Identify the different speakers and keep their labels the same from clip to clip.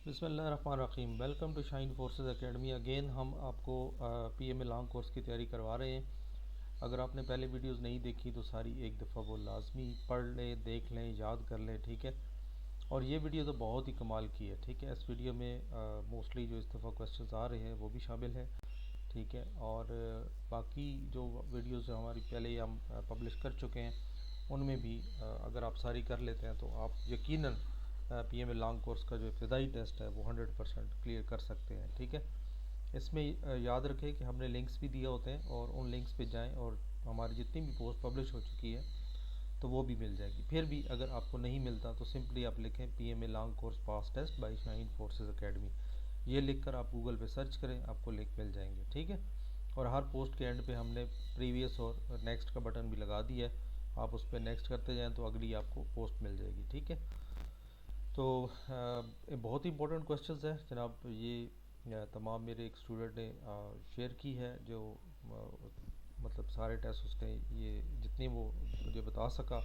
Speaker 1: बिस्मिल्लाहिर्रहमानिर्रहीम। Welcome to shine forces academy. Again हम आपको पीएमए लॉन्ग कोर्स की तैयारी करवा रहे हैं। अगर आपने पहले वीडियोस नहीं देखी तो सारी एक दफ़ा वो लाजमी पढ़ लें, देख लें, याद कर लें, ठीक है। और ये वीडियो तो बहुत ही कमाल की है, ठीक है। इस वीडियो में मोस्टली जो इस दफ़ा क्वेश्चंस आ रहे हैं वो भी शामिल हैं, ठीक है। और बाकी जो वीडियोस हमारी पहले हम पब्लिश कर चुके हैं उनमें भी अगर आप सारी कर लेते हैं तो आप यकीनन पीएमए लॉन्ग कोर्स का जो इब्तदाई टेस्ट है वो 100% क्लियर कर सकते हैं, ठीक है। इसमें याद रखें कि हमने लिंक्स भी दिए होते हैं और उन लिंक्स पे जाएं और हमारी जितनी भी पोस्ट पब्लिश हो चुकी है तो वो भी मिल जाएगी। फिर भी अगर आपको नहीं मिलता तो सिंपली आप लिखें PMA long course pass test by shine forces academy. ये लिखकर आप गूगल पे सर्च करें, आपको लिंक मिल जाएंगे, ठीक है। और हर पोस्ट के एंड पे हमने प्रीवियस और नेक्स्ट का बटन भी लगा दिया है। आप उस पर नेक्स्ट करते जाएं तो अगली आपको पोस्ट मिल जाएगी, ठीक है। तो बहुत ही इंपॉर्टेंट क्वेश्चंस है जनाब। ये तमाम मेरे एक स्टूडेंट ने शेयर की है जो मतलब सारे टेस्ट उसने ये जितनी वो मुझे बता सका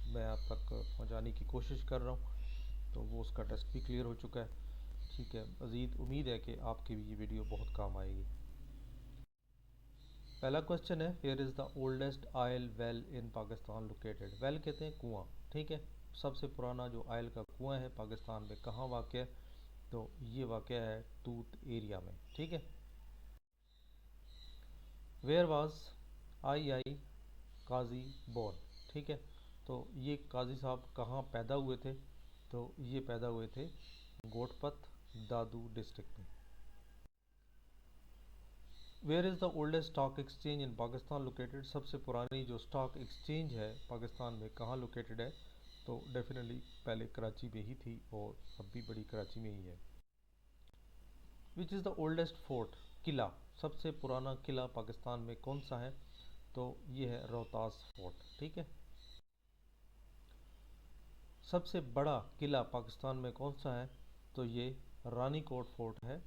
Speaker 1: मैं आप तक पहुंचाने की कोशिश कर रहा हूं। तो वो उसका टेस्ट भी क्लियर हो चुका है, ठीक है। मज़ीद उम्मीद है कि आपकी भी ये वीडियो बहुत काम आएगी। पहला क्वेश्चन है, where is the oldest oil well in Pakistan located. Well कहते हैं कुआं, ठीक है। सबसे पुराना जो ऑयल का कुआं है पाकिस्तान में कहाँ वाक़ है, तो ये वाक़ है तूत एरिया में, ठीक है। Where was I Kazi born, ठीक है। तो ये काजी साहब कहाँ पैदा हुए थे, तो ये पैदा हुए थे गोटपत दादू डिस्ट्रिक्ट में। Where is the oldest stock exchange in Pakistan located. सबसे पुरानी जो स्टॉक एक्सचेंज है पाकिस्तान में कहाँ लोकेटेड है, तो डेफिनेटली पहले कराची में ही थी और अब भी बड़ी कराची में ही है। Which is the oldest fort, किला, सबसे पुराना किला पाकिस्तान में कौन सा है, तो ये है रोहतास फोर्ट, ठीक है। सबसे बड़ा किला पाकिस्तान में कौन सा है, तो ये रानी कोट फोर्ट है।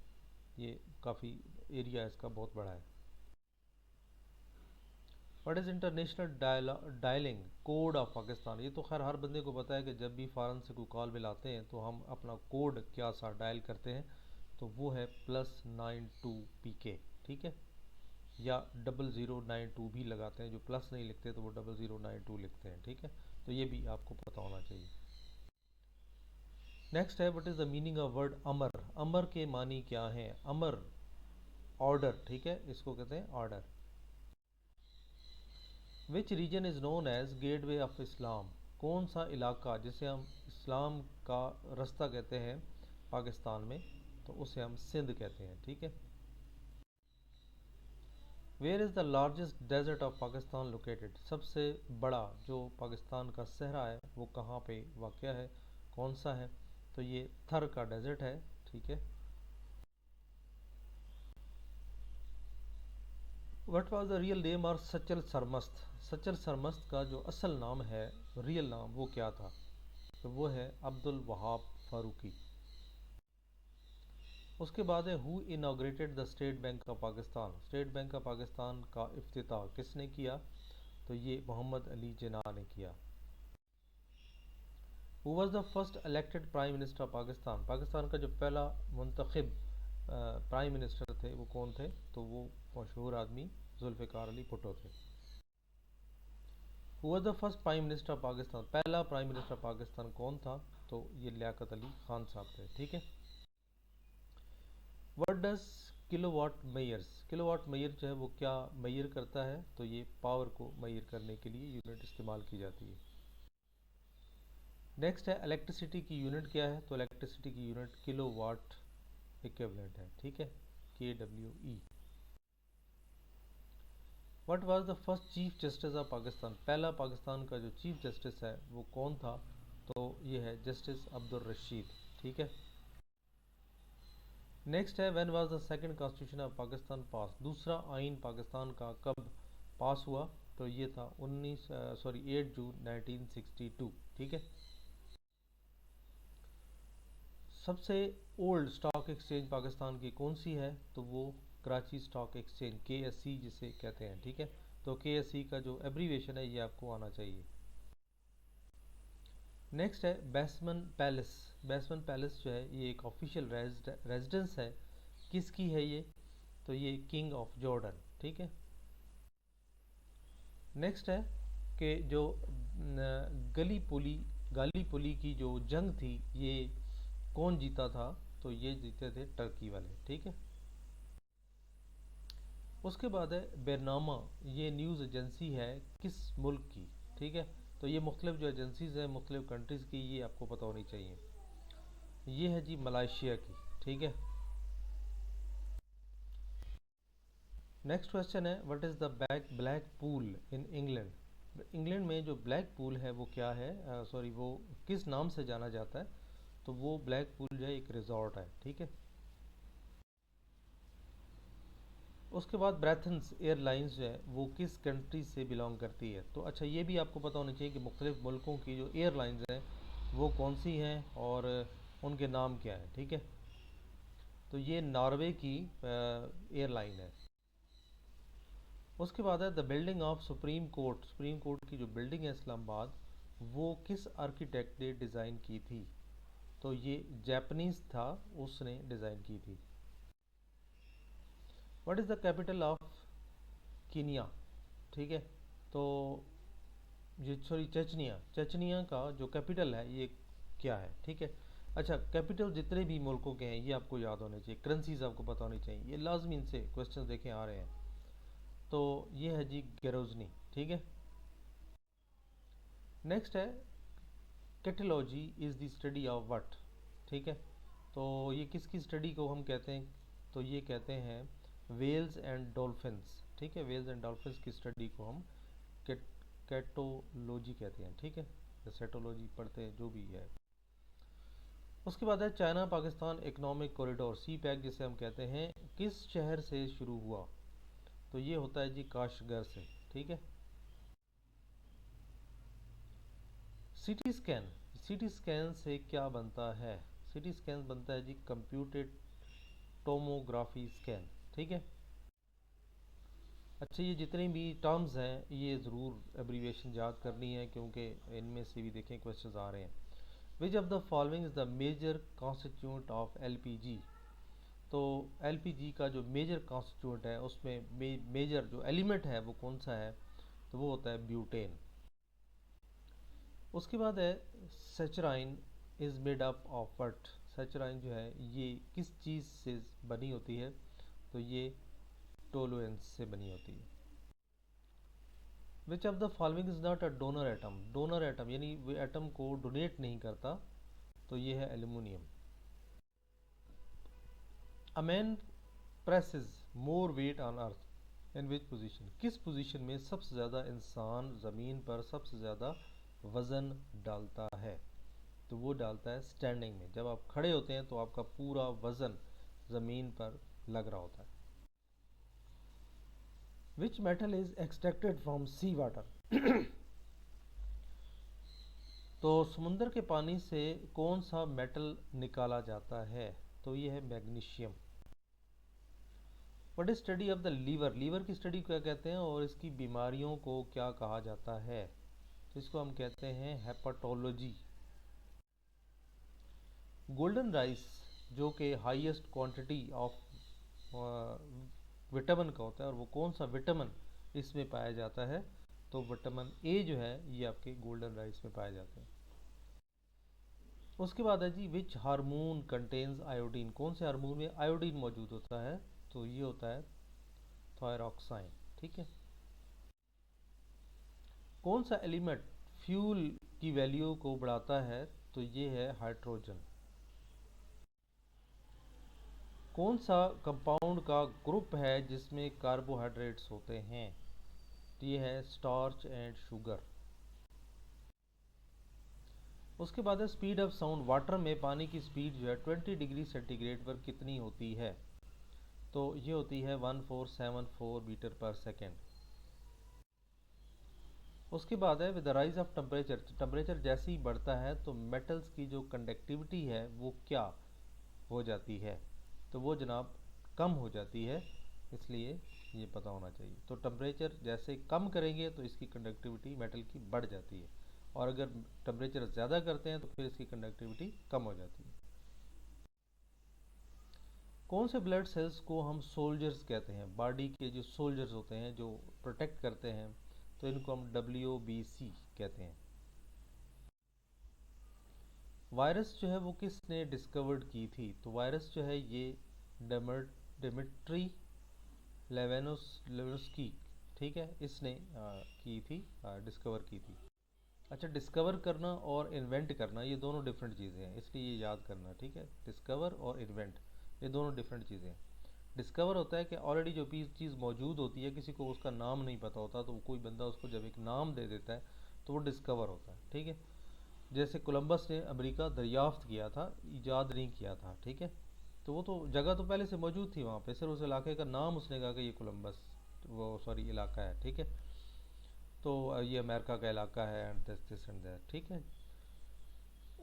Speaker 1: ये काफ़ी एरिया इसका बहुत बड़ा है। What is international dialing code of Pakistan. ये तो खैर हर बंदे को पता है कि जब भी फ़ॉरन से कोई कॉल मिलाते हैं तो हम अपना कोड क्या सा डायल करते हैं, तो वो है +92 PK, ठीक है। या 0092 भी लगाते हैं, जो प्लस नहीं लिखते तो वो 0092 लिखते हैं, ठीक है। तो ये भी आपको पता होना चाहिए। नेक्स्ट है, what is the meaning of word Amar. Amar के मानी क्या हैं, अमर ऑर्डर, ठीक है, इसको कहते हैं order. Which region is known as gateway of Islam. कौन सा इलाका जिसे हम इस्लाम का रास्ता कहते हैं पाकिस्तान में, तो उसे हम सिंध कहते हैं, ठीक है। Where is the largest desert of Pakistan located. सबसे बड़ा जो पाकिस्तान का सहरा है वो कहाँ पे वाक़ है, कौन सा है, तो ये थर का डेजर्ट है, ठीक है। What was the real name और सचल सरमस्त। सचल सरमस्त का जो असल नाम है, रियल नाम, वो क्या था, तो वो है अब्दुल वहाब फारूकी। उसके बाद है, who inaugurated the state bank of Pakistan. State bank of Pakistan का इफ्तिताह किसने किया, तो ये मोहम्मद अली जिन्ना ने किया। Who was the first elected prime minister of Pakistan. Pakistan का जो पहला मुंतखब प्राइम मिनिस्टर थे वो कौन थे, तो वो मशहूर आदमी जुल्फ़िकार अली भुट्टो थे। Who was the first prime minister of Pakistan. पहला प्राइम मिनिस्टर ऑफ पाकिस्तान कौन था, तो ये लियाकत अली खान साहब थे, ठीक है। What does kilowatt measures. Kilowatt measure जो है वो क्या मेयर करता है, तो ये पावर को मेयर करने के लिए यूनिट इस्तेमाल की जाती है। नेक्स्ट है, इलेक्ट्रिसिटी की यूनिट क्या है, तो इलेक्ट्रिसिटी की यूनिट किलोवाट इक्विवेलेंट है, ठीक है, KWE। What was the first chief justice of Pakistan. पहला पाकिस्तान का जो चीफ जस्टिस है वो कौन था, तो ये है जस्टिस अब्दुल रशीद, ठीक है। नेक्स्ट है, when was the second constitution of Pakistan pass. दूसरा आइन पाकिस्तान का कब पास हुआ, तो ये था 8 जून 1962, ठीक है। सबसे ओल्ड स्टॉक एक्सचेंज पाकिस्तान की कौन सी है, तो वो कराची स्टॉक एक्सचेंज, KSE जिसे कहते हैं, ठीक है। तो KSE का जो एब्रीवेशन है ये आपको आना चाहिए। नेक्स्ट है बैसमन पैलेस। बैसमन पैलेस जो है ये एक ऑफिशियल रेजिडेंस है, किसकी है ये? तो ये किंग ऑफ जॉर्डन, ठीक है। नेक्स्ट है कि जो गलीपोली गालीपोली की जो जंग थी ये कौन जीता था? तो ये जीते थे टर्की वाले, ठीक है। उसके बाद है बेरनामा, ये न्यूज़ एजेंसी है किस मुल्क की, ठीक है। तो ये मुख्तलिफ जो एजेंसीज हैं मुख्तलिफ कंट्रीज़ की, ये आपको पता होनी चाहिए। ये है जी मलाइशिया की, ठीक है। नेक्स्ट क्वेश्चन है what is the black pool in England. England में जो ब्लैक पूल है वो क्या है, सॉरी वो किस नाम से जाना जाता है? तो वो ब्लैक पूल जो है एक रिजॉर्ट है, ठीक है। उसके बाद ब्रैथन्स एयरलाइंस जो है वो किस कंट्री से बिलोंग करती है? तो अच्छा ये भी आपको पता होना चाहिए कि मुख्तलिफ मुल्कों की जो एयरलाइंस हैं वो कौन सी हैं और उनके नाम क्या है, ठीक है। तो ये नॉर्वे की एयरलाइन है। उसके बाद है the building of supreme court. Supreme court की जो बिल्डिंग है इस्लामाबाद, वो किस आर्किटेक्ट ने डिज़ाइन की थी? तो ये जापानीज था, उसने डिज़ाइन की थी। What is the capital of Kenya, ठीक है। तो ये सॉरी चेचनिया, चेचनिया का जो कैपिटल है ये क्या है, ठीक है। अच्छा कैपिटल जितने भी मुल्कों के हैं ये आपको याद होने चाहिए, करेंसीज आपको पता होनी चाहिए, ये लाजमी इनसे क्वेश्चन देखे आ रहे हैं। तो ये है जी गेरोजनी, ठीक है। नेक्स्ट है catalogy is the study of what, ठीक है। तो ये किसकी स्टडी को हम कहते हैं? तो ये कहते हैं वेल्स एंड डॉल्फिन्स, ठीक है। वेल्स एंड डॉल्फिन्स की स्टडी को हम कैटोलॉजी कहते हैं, ठीक है, या सेटोलॉजी पढ़ते हैं, जो भी है। उसके बाद है चाइना पाकिस्तान इकोनॉमिक कॉरिडोर, सी पैक जिसे हम कहते हैं, किस शहर से शुरू हुआ? तो ये होता है जी काशगर से, ठीक है। सीटी स्कैन, सीटी स्कैन से क्या बनता है? सीटी स्कैन बनता है जी कंप्यूटेड टोमोग्राफी स्कैन, ठीक है। अच्छा ये जितने भी टर्म्स हैं ये ज़रूर एब्रीविएशन याद करनी है क्योंकि इनमें से भी देखें क्वेश्चंस आ रहे हैं। Which of the following is the major constituent of LPG. तो एलपीजी का जो मेजर कॉन्स्टिट्यूंट है उसमें मेजर जो एलिमेंट है वो कौन सा है? तो वो होता है ब्यूटेन। उसके बाद है saccharin is made up of what. Saccharin जो है ये किस चीज़ से बनी होती है? तो ये टोलुएंस से बनी होती है। विच of the following is not a donor atom. Donor atom यानी वो एटम को डोनेट नहीं करता, तो ये है aluminium. A man presses more weight on earth in which position. किस पोजीशन में सबसे ज़्यादा इंसान ज़मीन पर सबसे ज़्यादा वज़न डालता है? तो वो डालता है स्टैंडिंग में। जब आप खड़े होते हैं तो आपका पूरा वज़न ज़मीन पर लग रहा होता है। Which metal is extracted from sea water. तो समुंदर के पानी से कौन सा मेटल निकाला जाता है? तो ये है magnesium. What is study of the liver. Liver की स्टडी क्या कहते हैं और इसकी बीमारियों को क्या कहा जाता है? तो इसको हम कहते हैं हेपाटोलॉजी। गोल्डन राइस जो कि हाईएस्ट क्वांटिटी ऑफ विटामिन का होता है और वो कौन सा विटामिन इसमें पाया जाता है? तो विटामिन ए जो है ये आपके गोल्डन राइस में पाए जाते हैं। उसके बाद है जी विच हार्मोन कंटेन्स आयोडीन। कौन से हार्मोन में आयोडीन मौजूद होता है? तो ये होता है थायरॉक्साइन, ठीक है। कौन सा एलिमेंट फ्यूल की वैल्यू को बढ़ाता है? तो ये है हाइड्रोजन। कौन सा कंपाउंड का ग्रुप है जिसमें कार्बोहाइड्रेट्स होते हैं? तो ये है स्टार्च एंड शुगर। उसके बाद है स्पीड ऑफ साउंड। वाटर में पानी की स्पीड जो है 20 डिग्री सेंटीग्रेड पर कितनी होती है? तो ये होती है 1474 मीटर पर सेकेंड। उसके बाद है with the rise of temperature. Temperature जैसे ही बढ़ता है तो मेटल्स की जो कंडक्टिविटी है वो क्या हो जाती है? तो वो जनाब कम हो जाती है, इसलिए ये पता होना चाहिए। तो टेम्परेचर जैसे कम करेंगे तो इसकी कंडक्टिविटी मेटल की बढ़ जाती है। और अगर टेम्परेचर ज़्यादा करते हैं तो फिर इसकी कंडक्टिविटी कम हो जाती है। कौन से ब्लड सेल्स को हम सोल्जर्स कहते हैं? बॉडी के जो सोल्जर्स होते हैं जो प्रोटेक्ट करते हैं, तो इनको हम WBC कहते हैं। वायरस जो है वो किसने डिस्कवर्ड की थी? तो वायरस जो है ये डिमिट्री लेवेनोस्की, ठीक है, इसने की थी, डिस्कवर की थी। अच्छा, डिस्कवर करना और इन्वेंट करना ये दोनों डिफरेंट चीज़ें हैं, इसलिए ये याद करना, ठीक है। डिस्कवर और इन्वेंट ये दोनों डिफरेंट चीज़ें हैं। डिस्कवर होता है कि ऑलरेडी जो चीज़ मौजूद होती है, किसी को उसका नाम नहीं पता होता, तो कोई बंदा उसको जब एक नाम दे देता है तो वो डिस्कवर होता है, ठीक है। जैसे कोलंबस ने अमेरिका दरियाफ्त किया था, ईजाद नहीं किया था, ठीक है। तो वो तो जगह तो पहले से मौजूद थी वहाँ पे, सिर्फ उस इलाके का नाम उसने कहा कि ये कोलंबस, वो सॉरी इलाका है, ठीक है। तो ये अमेरिका का इलाका है एंड दिस एंड दैट, ठीक है।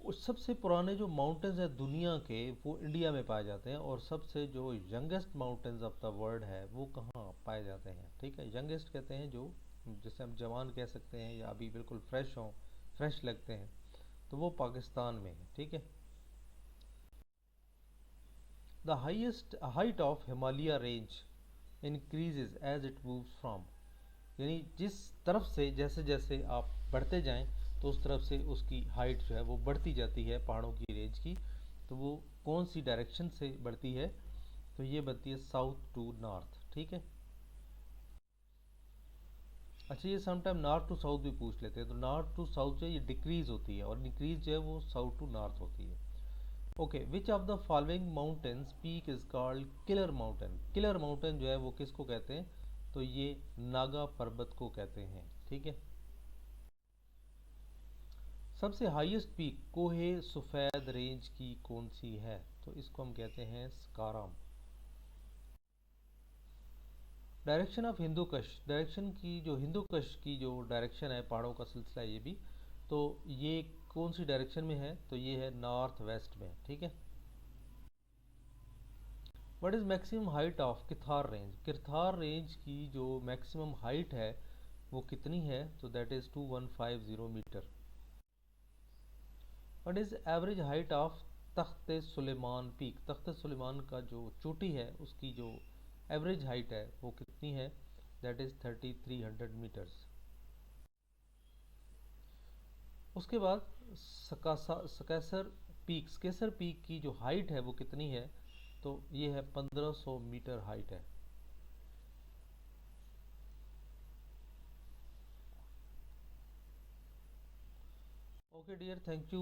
Speaker 1: उस सबसे पुराने जो माउंटेन्स हैं दुनिया के वो इंडिया में पाए जाते हैं, और सबसे जो youngest mountains of the world है वो कहाँ पाए जाते हैं, ठीक है। यंगेस्ट कहते हैं जो, जैसे हम जवान कह सकते हैं या अभी बिल्कुल फ्रेश हों, फ्रेश लगते हैं, तो वो पाकिस्तान में है, ठीक है। The highest height of Himalaya range increases as it moves from, यानी जिस तरफ से जैसे जैसे आप बढ़ते जाएं तो उस तरफ से उसकी हाइट जो है वो बढ़ती जाती है, पहाड़ों की रेंज की। तो वो कौन सी डायरेक्शन से बढ़ती है? तो ये बढ़ती है साउथ टू नॉर्थ, ठीक है। अच्छा, ये समटाइम नॉर्थ टू साउथ भी पूछ लेते हैं, तो नॉर्थ टू साउथ जो है ये डिक्रीज होती है, और डिक्रीज जो है वो साउथ टू नॉर्थ होती है। Okay, which of the following mountains peak is called killer mountain? Killer mountain जो है वो किसको कहते हैं? तो ये नागा पर्वत को कहते हैं, ठीक है। सबसे हाईएस्ट पीक कोहे सफ़ेद रेंज की कौन सी है? तो इसको हम कहते हैं स्काराम। डायरेक्शन ऑफ हिंदू कश, डायरेक्शन की जो हिंदू कश की जो डायरेक्शन है, पहाड़ों का सिलसिला है ये भी, तो ये कौन सी डायरेक्शन में है? तो ये है नॉर्थ वेस्ट में, ठीक है। What is maximum height of Kirthar range? Kirthar range की जो मैक्सिमम हाइट है वो कितनी है? तो that is 2150 metre. What is average height of Takht Suleman peak? Takht Suleman का जो चोटी है उसकी जो एवरेज हाइट है वो कितनी है? That is 3300 metres. उसके बाद स्केसर पीक, स्केसर पीक की जो हाइट है वो कितनी है? तो ये है 1500 मीटर हाइट है। Okay dear, thank you.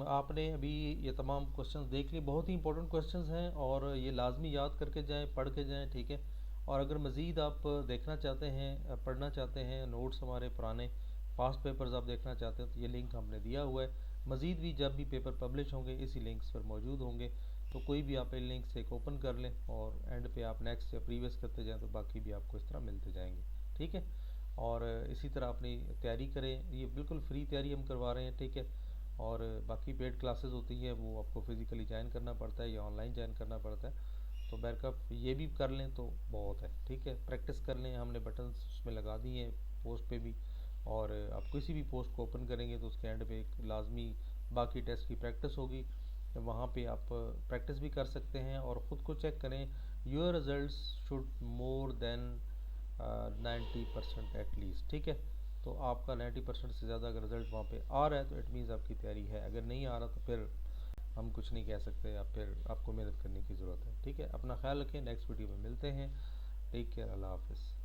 Speaker 1: आपने अभी ये तमाम क्वेश्चंस देख लिए, बहुत ही इंपॉर्टेंट क्वेश्चंस हैं, और ये लाजमी याद करके जाएं, पढ़ के जाएं, ठीक है। और अगर मज़ीद आप देखना चाहते हैं, पढ़ना चाहते हैं, नोट्स हमारे पुराने पास्ट पेपर्स आप देखना चाहते हैं, तो ये लिंक हमने दिया हुआ है। मज़ीद भी जब भी पेपर पब्लिश होंगे इसी लिंक्स पर मौजूद होंगे, तो कोई भी आप इन लिंक से एक ओपन कर लें, और एंड पे आप नेक्स्ट या प्रीवियस करते जाएँ तो बाकी भी आपको इस तरह मिलते जाएंगे, ठीक है। और इसी तरह अपनी तैयारी करें, ये बिल्कुल फ्री तैयारी हम करवा रहे हैं, ठीक है। और बाकी पेड क्लासेस होती हैं वो आपको फिज़िकली ज्वाइन करना पड़ता है या ऑनलाइन ज्वाइन करना पड़ता है, तो बैकअप ये भी कर लें तो बहुत है, ठीक है। प्रैक्टिस कर लें, हमने बटन्स उसमें लगा दिए हैं पोस्ट पे भी, और आप किसी भी पोस्ट को ओपन करेंगे तो उसके एंड पे एक लाजमी बाकी टेस्ट की प्रैक्टिस होगी, वहाँ पे आप प्रैक्टिस भी कर सकते हैं और ख़ुद को चेक करें। Your result should more than 90% at least, ठीक है। तो आपका 90% से ज़्यादा अगर रिज़ल्ट वहाँ पे आ रहा है तो इट मीन्स आपकी तैयारी है, अगर नहीं आ रहा तो फिर हम कुछ नहीं कह सकते, या फिर आपको मेहनत करने की ज़रूरत है, ठीक है। अपना ख्याल रखें, नेक्स्ट वीडियो में मिलते हैं। टेक केयर, अल्लाह हाफिज़।